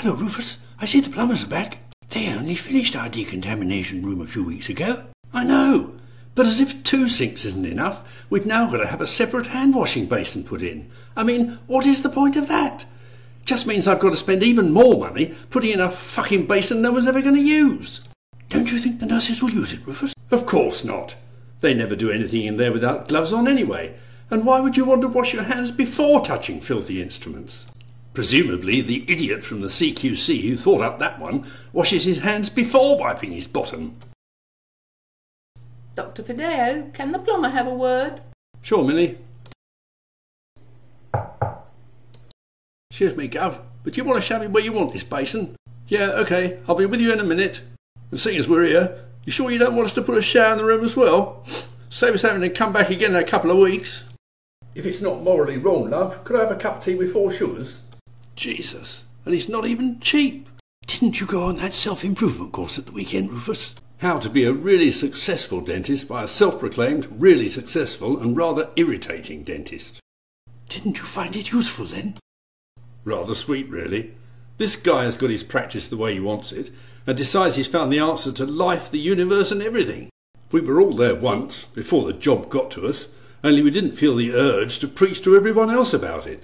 Hello, Rufus. I see the plumbers are back. They only finished our decontamination room a few weeks ago. I know, but as if 2 sinks isn't enough, we've now got to have a separate hand-washing basin put in. I mean, what is the point of that? Just means I've got to spend even more money putting in a fucking basin no one's ever going to use. Don't you think the nurses will use it, Rufus? Of course not. They never do anything in there without gloves on anyway. And why would you want to wash your hands before touching filthy instruments? Presumably the idiot from the CQC who thought up that one washes his hands before wiping his bottom. Dr. Fideo, can the plumber have a word? Sure, Millie. Excuse me, Gov, but do you want to show me where you want this basin? Yeah, OK, I'll be with you in a minute. And seeing as we're here, you sure you don't want us to put a shower in the room as well? Save us having to come back again in a couple of weeks. If it's not morally wrong, love, could I have a cup of tea with 4 sugars? Jesus, and it's not even cheap. Didn't you go on that self-improvement course at the weekend, Rufus? How to be a really successful dentist by a self-proclaimed, really successful and rather irritating dentist. Didn't you find it useful then? Rather sweet, really. This guy has got his practice the way he wants it, and decides he's found the answer to life, the universe and everything. We were all there once, before the job got to us, only we didn't feel the urge to preach to everyone else about it.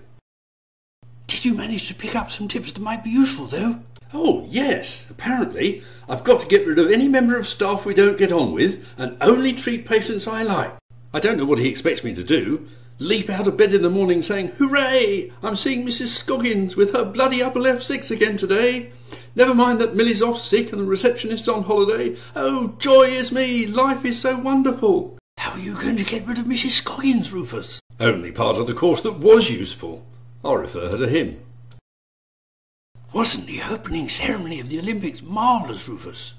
Did you manage to pick up some tips that might be useful, though? Oh, yes. Apparently, I've got to get rid of any member of staff we don't get on with and only treat patients I like. I don't know what he expects me to do. Leap out of bed in the morning saying, "Hooray! I'm seeing Mrs. Scoggins with her bloody upper left 6 again today. Never mind that Millie's off sick and the receptionist's on holiday. Oh, joy is me! Life is so wonderful." How are you going to get rid of Mrs. Scoggins, Rufus? Only part of the course that was useful. I'll refer her to him. Wasn't the opening ceremony of the Olympics marvellous, Rufus?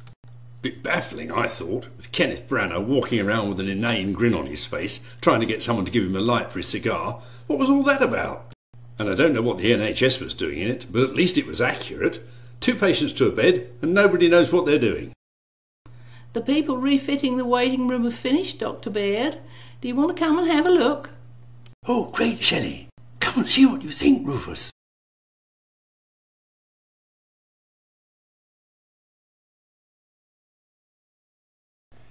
Bit baffling, I thought, with Kenneth Branagh walking around with an inane grin on his face, trying to get someone to give him a light for his cigar. What was all that about? And I don't know what the NHS was doing in it, but at least it was accurate. 2 patients to a bed, and nobody knows what they're doing. The people refitting the waiting room have finished, Dr. Baird. Do you want to come and have a look? Oh, great, Shelley. Come and see what you think, Rufus.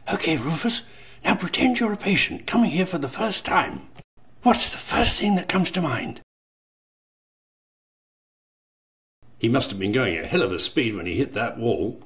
OK, Rufus, now pretend you're a patient coming here for the first time. What's the first thing that comes to mind? He must have been going a hell of a speed when he hit that wall.